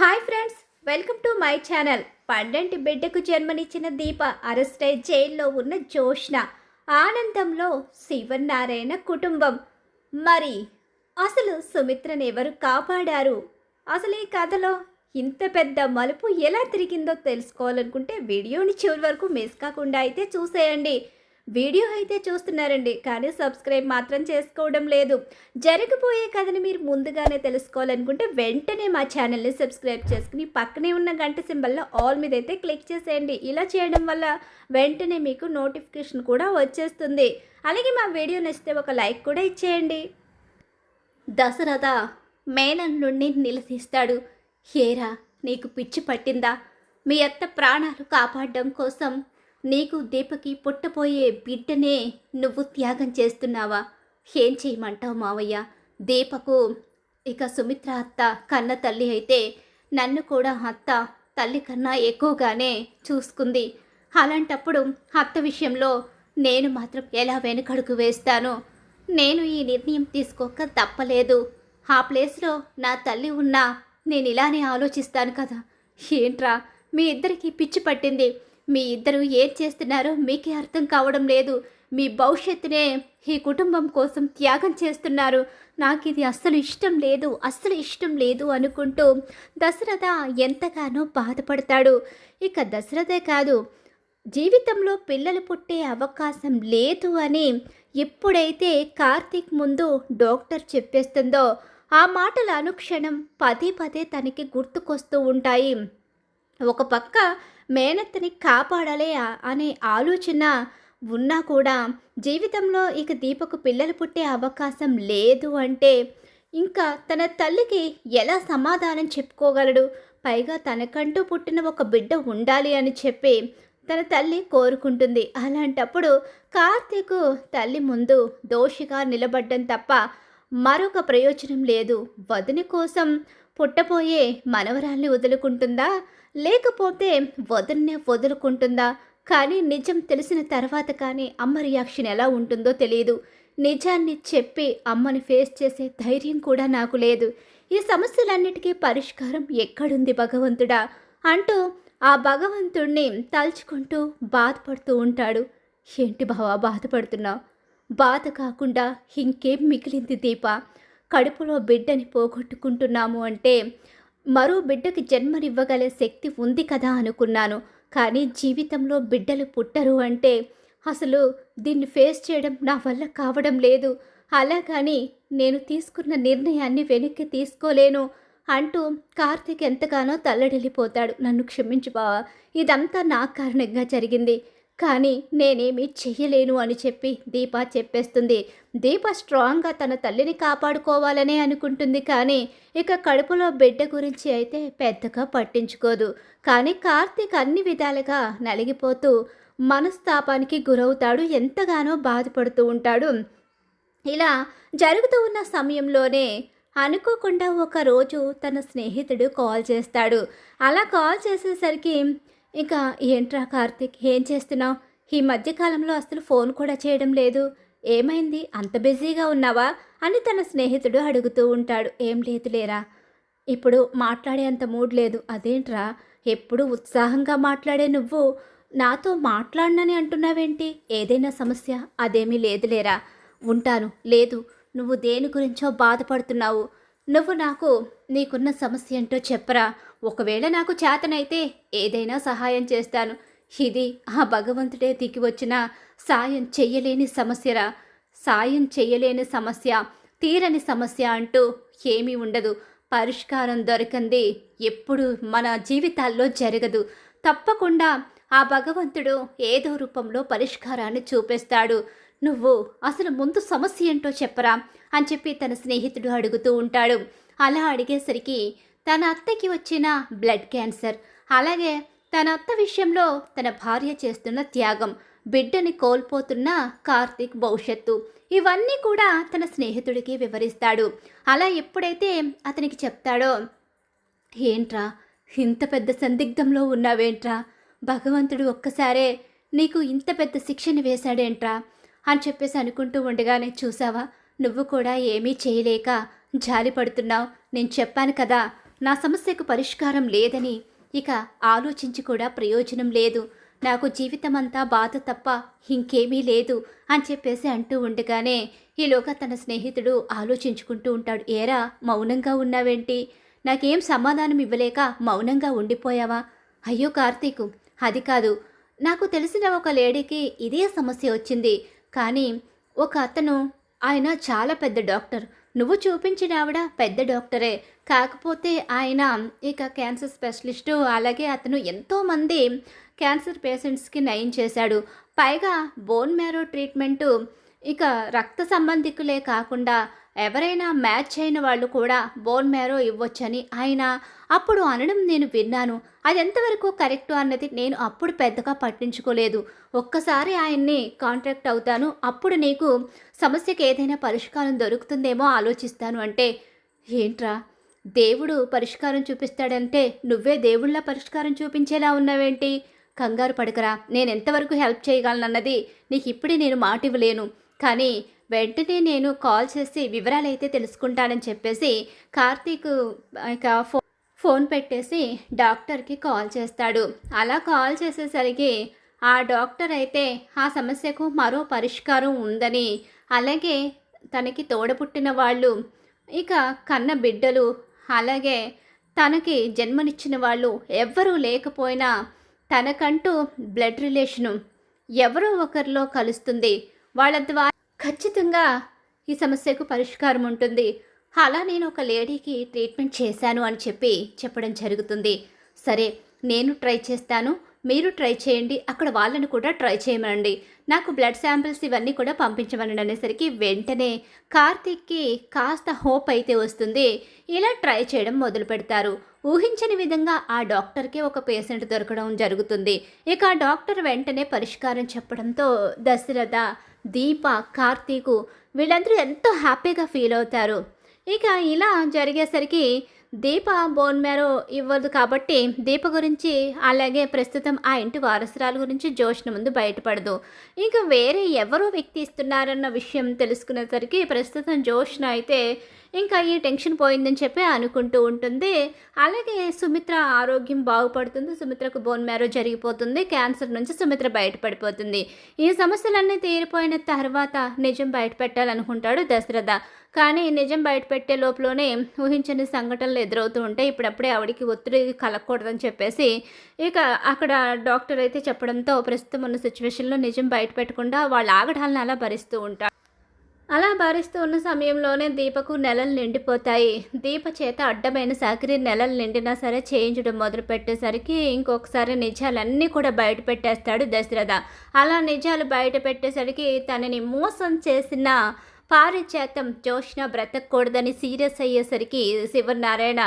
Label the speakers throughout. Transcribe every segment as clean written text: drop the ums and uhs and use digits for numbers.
Speaker 1: Hi friends, welcome to my channel. పండంటి బిడ్డకు జన్మనిచ్చిన దీప అరెస్ట్ అయి జైల్లో ఉన్న జోష్న ఆనందంలో శివనారాయణ కుటుంబం. మరి అసలు సుమిత్రను ఎవరు కాపాడారు? అసలు ఈ కథలో ఇంత పెద్ద మలుపు ఎలా తిరిగిందో తెలుసుకోవాలనుకుంటే వీడియోని చివరి వరకు మిస్ కాకుండా అయితే చూసేయండి. వీడియో అయితే చూస్తున్నారండి, కానీ సబ్స్క్రైబ్ మాత్రం చేసుకోవడం లేదు. జరగబోయే కథని మీరు ముందుగానే తెలుసుకోవాలనుకుంటే వెంటనే మా ఛానల్ని సబ్స్క్రైబ్ చేసుకుని పక్కనే ఉన్న గంట సింబల్లో ఆల్ మీద అయితే క్లిక్ చేసేయండి. ఇలా చేయడం వల్ల వెంటనే మీకు నోటిఫికేషన్ కూడా వచ్చేస్తుంది. అలాగే మా వీడియో నచ్చితే ఒక లైక్ కూడా ఇచ్చేయండి. దశరథ మేనన్ నుండి నిలదీస్తాడు. హేరా, నీకు పిచ్చి పట్టిందా? మీ అత్త ప్రాణాలు కాపాడడం కోసం నీకు దీపకి పుట్టపోయే బిడ్డనే నువ్వు త్యాగం చేస్తున్నావా? ఏం చేయమంటావు మావయ్య? దీపకు ఇక సుమిత్ర అత్త కన్న తల్లి అయితే నన్ను కూడా అత్త తల్లి కన్నా ఎక్కువగానే చూసుకుంది. అలాంటప్పుడు అత్త విషయంలో నేను మాత్రం ఎలా వెనుకడుగు వేస్తాను? నేను ఈ నిర్ణయం తీసుకోక తప్పలేదు. ఆ ప్లేస్లో నా తల్లి ఉన్నా నేను ఇలానే ఆలోచిస్తాను కదా. ఏంట్రా, మీ ఇద్దరికి పిచ్చి పట్టింది? మీ ఇద్దరు ఏం చేస్తున్నారో మీకే అర్థం కావడం లేదు. మీ భవిష్యత్తునే ఈ కుటుంబం కోసం త్యాగం చేస్తున్నారు. నాకు ఇది అస్సలు ఇష్టం లేదు అనుకుంటూ దశరథ ఎంతగానో బాధపడతాడు. ఇక దశరథే కాదు, జీవితంలో పిల్లలు పుట్టే అవకాశం లేదు అని ఎప్పుడైతే కార్తీక్ ముందు డాక్టర్ చెప్పేస్తుందో ఆ మాటలు అనుక్షణం పదే పదే తనకి గుర్తుకొస్తూ ఉంటాయి. ఒక పక్క మేనత్తని కాపాడాలి అనే ఆలోచన ఉన్నా కూడా జీవితంలో ఇక దీపకు పిల్లలు పుట్టే అవకాశం లేదు అంటే ఇంకా తన తల్లికి ఎలా సమాధానం చెప్పుకోగలడు? పైగా తనకంటూ పుట్టిన ఒక బిడ్డ ఉండాలి అని చెప్పి తన తల్లి కోరుకుంటుంది. అలాంటప్పుడు కార్తీక్ తల్లి ముందు దోషిగా నిలబడ్డం తప్ప మరొక ప్రయోజనం లేదు. వదిన కోసం పుట్టబోయే మనవరాల్ని వదులుకుంటుందా, లేకపోతే వదిన్నే వదులుకుంటుందా? కానీ నిజం తెలిసిన తర్వాత కానీ అమ్మ రియాక్షన్ ఎలా ఉంటుందో తెలియదు. నిజాన్ని చెప్పి అమ్మని ఫేస్ చేసే ధైర్యం కూడా నాకు లేదు. ఈ సమస్యలన్నిటికీ పరిష్కారం ఎక్కడుంది భగవంతుడా అంటూ ఆ భగవంతుడిని తలుచుకుంటూ బాధపడుతూ ఉంటాడు. ఏంటి బావా బాధపడుతున్నావు? బాధ కాకుండా ఇంకేం మిగిలింది దీప? కడుపులో బిడ్డని పోగొట్టుకుంటున్నాము అంటే మరో బిడ్డకి జన్మనివ్వగల శక్తి ఉంది కదా అనుకున్నాను. కానీ జీవితంలో బిడ్డలు పుట్టరు అంటే అసలు దీన్ని ఫేస్ చేయడం నా వల్ల కావడం లేదు. అలాగని నేను తీసుకున్న నిర్ణయాన్ని వెనక్కి తీసుకోలేను అంటూ కార్తీక్ ఎంతగానో తల్లడిల్లిపోతాడు. నన్ను క్షమించు బావా, ఇదంతా నా కారణంగా జరిగింది, కానీ నేనేమీ చెయ్యలేను అని చెప్పి దీప చెప్పేస్తుంది. దీప స్ట్రాంగ్గా తన తల్లిని కాపాడుకోవాలనే అనుకుంటుంది, కానీ ఇక కడుపులో బిడ్డ గురించి అయితే పెద్దగా పట్టించుకోదు. కానీ కార్తీక్ అన్ని విధాలుగా నలిగిపోతూ మనస్తాపానికి గురవుతాడు, ఎంతగానో బాధపడుతూ ఉంటాడు. ఇలా జరుగుతూ ఉన్న సమయంలోనే అనుకోకుండా ఒకరోజు తన స్నేహితుడు కాల్ చేస్తాడు. అలా కాల్ చేసేసరికి ఇక ఏంట్రా కార్తీక్, ఏం చేస్తున్నావు? ఈ మధ్యకాలంలో అసలు ఫోన్ కూడా చేయడం లేదు, ఏమైంది? అంత బిజీగా ఉన్నావా అని తన స్నేహితుడు అడుగుతూ ఉంటాడు. ఏం లేదు లేరా, ఇప్పుడు మాట్లాడే అంత మూడ్ లేదు. అదేంట్రా, ఎప్పుడు ఉత్సాహంగా మాట్లాడే నువ్వు నాతో మాట్లాడనని అంటున్నావేంటి? ఏదైనా సమస్య? అదేమీ లేదు లేరా. ఉంటాను. లేదు, నువ్వు దేని గురించో బాధపడుతున్నావు. నువ్వు నాకు నీకున్న సమస్య ఏంటో చెప్పరా. ఒకవేళ నాకు చేతనైతే ఏదైనా సహాయం చేస్తాను. ఇది ఆ భగవంతుడే దిగి వచ్చిన సాయం చెయ్యలేని సమస్యరా. సాయం చెయ్యలేని సమస్య, తీరని సమస్య అంటూ ఏమీ ఉండదు. పరిష్కారం దొరకంది ఎప్పుడు మన జీవితాల్లో జరగదు. తప్పకుండా ఆ భగవంతుడు ఏదో రూపంలో పరిష్కారాన్ని చూపిస్తాడు. నువ్వు అసలు ముందు సమస్య ఏంటో చెప్పరా అని చెప్పి తన స్నేహితుడు అడుగుతూ ఉంటాడు. అలా అడిగేసరికి తన అత్తకి వచ్చిన బ్లడ్ క్యాన్సర్, అలాగే తన అత్త విషయంలో తన భార్య చేస్తున్న త్యాగం, బిడ్డని కోల్పోతున్న కార్తీక్ భవిష్యత్తు, ఇవన్నీ కూడా తన స్నేహితుడికి వివరిస్తాడు. అలా ఎప్పుడైతే అతనికి చెప్తాడో, ఏంట్రా ఇంత పెద్ద సందిగ్ధంలో ఉన్నావేంట్రా? భగవంతుడు ఒక్కసారే నీకు ఇంత పెద్ద శిక్షని వేశాడేంట్రా అని చెప్పేసి అనుకుంటూ ఉండగానే, చూసావా నువ్వు కూడా ఏమీ చేయలేక జాలి పడుతున్నావు. నేను చెప్పాను కదా, నా సమస్యకు పరిష్కారం లేదని ఇక ఆలోచించి కూడా ప్రయోజనం లేదు. నాకు జీవితమంతా బాధ తప్ప ఇంకేమీ లేదు అని చెప్పేసి అంటూ ఉండగానే ఈలోగా తన స్నేహితుడు ఆలోచించుకుంటూ ఉంటాడు. ఏరా మౌనంగా ఉన్నావేంటి? నాకేం సమాధానం ఇవ్వలేక మౌనంగా ఉండిపోయావా? అయ్యో కార్తీకు, అది కాదు. నాకు తెలిసిన ఒక లేడీకి ఇదే సమస్య వచ్చింది. కానీ ఒక అతను, ఆయన చాలా పెద్ద డాక్టర్. నువ్వు చూపించిన ఆవిడ పెద్ద డాక్టరే. కాకపోతే ఆయన ఇక క్యాన్సర్ స్పెషలిస్టు. అలాగే అతను ఎంతోమంది క్యాన్సర్ పేషెంట్స్కి నయం చేశాడు. పైగా బోన్ మ్యారో ట్రీట్మెంటు ఇక రక్త సంబంధికులే కాకుండా ఎవరైనా మ్యాచ్ అయిన వాళ్ళు కూడా బోన్ మ్యారో ఇవ్వొచ్చని ఆయన అప్పుడు అనడం నేను విన్నాను. అది ఎంతవరకు కరెక్టు అన్నది నేను అప్పుడు పెద్దగా పట్టించుకోలేదు. ఒక్కసారి ఆయన్ని కాంటాక్ట్ అవుతాను, అప్పుడు నీకు సమస్యకి ఏదైనా పరిష్కారం దొరుకుతుందేమో ఆలోచిస్తాను అంటే, ఏంట్రా దేవుడు పరిష్కారం చూపిస్తాడంటే నువ్వే దేవుళ్ళ పరిష్కారం చూపించేలా ఉన్నావేంటి? కంగారు పడకరా, నేను ఎంతవరకు హెల్ప్ చేయగలనన్నది నీకు ఇప్పుడే నేను మాట ఇవ్వలేను. కానీ వెంటనే నేను కాల్ చేసి వివరాలైతే తెలుసుకుంటానని చెప్పేసి కార్తీక్ ఇక ఫోన్ పెట్టేసి డాక్టర్కి కాల్ చేస్తాడు. అలా కాల్ చేసేసరికి ఆ డాక్టర్ అయితే ఆ సమస్యకు మరో పరిష్కారం ఉందని, అలాగే తనకి తోడపుట్టిన వాళ్ళు, ఇక కన్న బిడ్డలు, అలాగే తనకి జన్మనిచ్చిన వాళ్ళు ఎవ్వరూ లేకపోయినా తనకంటూ బ్లడ్ రిలేషను ఎవరో ఒకరిలో కలుస్తుంది. వాళ్ళ ద్వారా ఖచ్చితంగా ఈ సమస్యకు పరిష్కారం ఉంటుంది. అలా నేను ఒక లేడీకి ట్రీట్మెంట్ చేశాను అని చెప్పడం జరుగుతుంది. సరే, నేను ట్రై చేస్తాను, మీరు ట్రై చేయండి, అక్కడ వాళ్ళని కూడా ట్రై చేయమనండి, నాకు బ్లడ్ శాంపిల్స్ ఇవన్నీ కూడా పంపించమనండి అనేసరికి వెంటనే కార్తీక్కి కాస్త హోప్ అయితే వస్తుంది. ఇలా ట్రై చేయడం మొదలు పెడతారు. ఊహించని విధంగా ఆ డాక్టర్కి ఒక పేషెంట్ దొరకడం జరుగుతుంది. ఇక ఆ డాక్టర్ వెంటనే పరిష్కారం చెప్పడంతో దశరథ, దీప, కార్తీకు వీళ్ళందరూ ఎంతో హ్యాపీగా ఫీల్ అవుతారు. ఇక ఇలా జరిగేసరికి దీప బోన్ మ్యారో ఇవ్వదు కాబట్టి దీప గురించి, అలాగే ప్రస్తుతం ఆ ఇంటి వారసురాల గురించి జోష్న ముందు బయటపడదు. ఇంకా వేరే ఎవరో వ్యక్తి ఇస్తున్నారన్న విషయం తెలుసుకునేసరికి ప్రస్తుతం జోష్న అయితే ఇంకా ఈ టెన్షన్ పోయిందని చెప్పి అనుకుంటూ ఉంటుంది. అలాగే సుమిత్ర ఆరోగ్యం బాగుపడుతుంది. సుమిత్రకు బోన్ మ్యారో జరిగిపోతుంది. క్యాన్సర్ నుంచి సుమిత్ర బయటపడిపోతుంది. ఈ సమస్యలన్నీ తీరిపోయిన తర్వాత నిజం బయటపెట్టాలనుకుంటాడు దశరథ. కానీ నిజం బయటపెట్టే లోపలనే ఊహించని సంఘటనలు ఎదురవుతూ ఉంటాయి. ఇప్పుడప్పుడే ఆవిడికి ఒత్తిడి కలగకూడదని చెప్పేసి ఇక అక్కడ డాక్టర్ అయితే చెప్పడంతో ప్రస్తుతం ఉన్న సిచ్యువేషన్లో నిజం బయటపెట్టకుండా వాళ్ళ ఆగడాలను అలా భరిస్తూ ఉంటాడు. అలా భరిస్తూ ఉన్న సమయంలోనే దీపకు నెలలు నిండిపోతాయి. దీప చేత అడ్డమైన సాకిరి నెలలు నిండినా సరే చేయించడం మొదలు పెట్టేసరికి ఇంకొకసారి నిజాలన్నీ కూడా బయట పెట్టేస్తాడు దశరథ. అలా నిజాలు బయట పెట్టేసరికి తనని మోసం చేసిన పారిజాతం జోష్న బ్రతకూడదని సీరియస్ అయ్యేసరికి శివనారాయణ,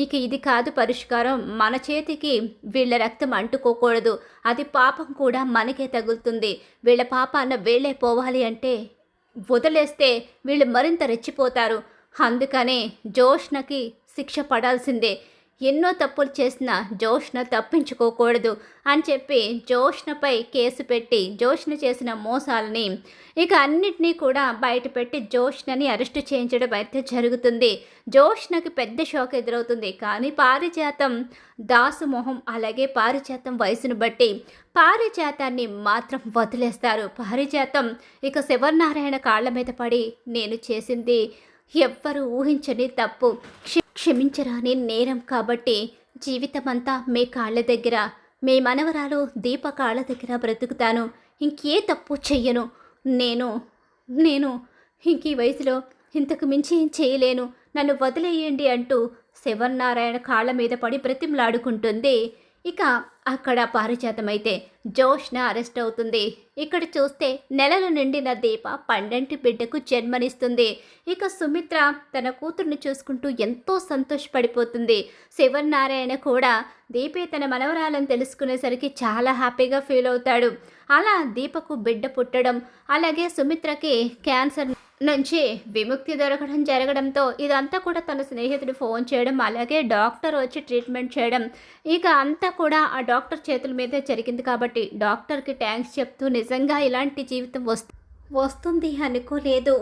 Speaker 1: ఇక ఇది కాదు పరిష్కారం, మన చేతికి వీళ్ళ రక్తం అంటుకోకూడదు, అది పాపం కూడా మనకే తగులుతుంది, వీళ్ళ పాపాన్న వీళ్ళే పోవాలి అంటే వదిలేస్తే వీళ్ళు మరింత రెచ్చిపోతారు, అందుకనే జోష్నకి శిక్ష పడాల్సిందే, ఎన్నో తప్పులు చేసిన జోష్న తప్పించుకోకూడదు అని చెప్పి జోష్నపై కేసు పెట్టి జోష్న చేసిన మోసాలని ఇక అన్నిటినీ కూడా బయటపెట్టి జోష్నని అరెస్టు చేయించడం అయితే జరుగుతుంది. జోష్నకి పెద్ద షాక్ ఎదురవుతుంది. కానీ పారిజాతం దాసు మొహం, అలాగే పారిజాతం వయసును బట్టి పారిజాతాన్ని మాత్రం వదిలేస్తారు. పారిజాతం ఇక శివనారాయణ కాళ్ళ మీద పడి, నేను చేసింది ఎవ్వరూ ఊహించని తప్పు, క్షమించరాని నేరం కాబట్టి జీవితమంతా మీ కాళ్ళ దగ్గర, మీ మనవరాలు దీప కాళ్ళ దగ్గర బ్రతుకుతాను, ఇంకే తప్పు చెయ్యను, నేను ఇంక ఈ వయసులో ఇంతకు మించి ఏం చేయలేను, నన్ను వదిలేయండి అంటూ శివనారాయణ కాళ్ళ మీద పడి బ్రతిమలాడుకుంటుంది. ఇక అక్కడ పారిజాతమైతే జోష్న అరెస్ట్ అవుతుంది. ఇక్కడ చూస్తే నెలలు నిండిన దీప 12 బిడ్డకు జన్మనిస్తుంది. ఇక సుమిత్ర తన కూతుర్ని చూసుకుంటూ ఎంతో సంతోషపడిపోతుంది. శివనారాయణ కూడా దీపే తన మనవరాలను తెలుసుకునేసరికి చాలా హ్యాపీగా ఫీల్ అవుతాడు. అలా దీపకు బిడ్డ పుట్టడం, అలాగే సుమిత్రకి క్యాన్సర్ నుంచి విముక్తి దొరకడం జరగడంతో ఇదంతా కూడా తన స్నేహితుడు ఫోన్ చేయడం, అలాగే డాక్టర్ వచ్చి ట్రీట్మెంట్ చేయడం, ఇక అంతా కూడా ఆ డాక్టర్ చేతుల మీదే జరిగింది. కాబట్టి డాక్టర్కి థ్యాంక్స్ చెప్తూ నిజంగా ఇలాంటి జీవితం వస్తుంది అనుకోలేదు,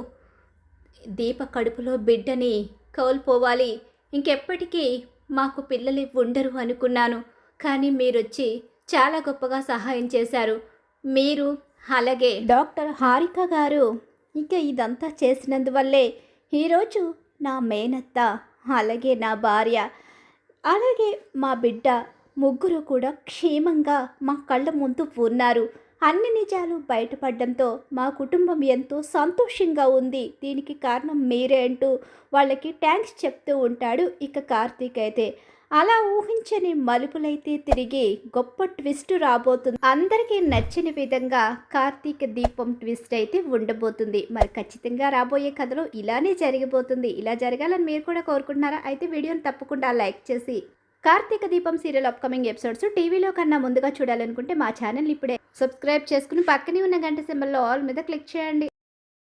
Speaker 1: దీప కడుపులో బిడ్డని కోల్పోవాలి, ఇంకెప్పటికీ మాకు పిల్లలు ఉండరు అనుకున్నాను. కానీ మీరొచ్చి చాలా గొప్పగా సహాయం చేశారు. మీరు అలాగే డాక్టర్ హారిక గారు ఇక ఇదంతా చేసినందువల్లే ఈరోజు నా మేనత్త, అలాగే నా భార్య, అలాగే మా బిడ్డ ముగ్గురు కూడా క్షేమంగా మా కళ్ళ ముందు ఉన్నారు. అన్ని నిజాలు బయటపడడంతో మా కుటుంబం ఎంతో సంతోషంగా ఉంది. దీనికి కారణం మీరే అంటూ వాళ్ళకి థ్యాంక్స్ చెప్తూ ఉంటాడు ఇక కార్తీక్ అయితే. అలా ఊహించని మలుపులైతే తిరిగి గొప్ప ట్విస్ట్ రాబోతుంది. అందరికీ నచ్చిన విధంగా కార్తీక దీపం ట్విస్ట్ అయితే ఉండబోతుంది. మరి ఖచ్చితంగా రాబోయే కథలో ఇలానే జరిగిపోతుంది. ఇలా జరగాలని మీరు కూడా కోరుకుంటున్నారా? అయితే వీడియోని తప్పకుండా లైక్ చేసి కార్తీక దీపం సీరియల్ అప్కమింగ్ ఎపిసోడ్స్ టీవీలో కన్నా ముందుగా చూడాలనుకుంటే మా ఛానల్ ఇప్పుడే సబ్స్క్రైబ్ చేసుకుని పక్కనే ఉన్న గంట సింబల్లో ఆల్ మీద క్లిక్ చేయండి.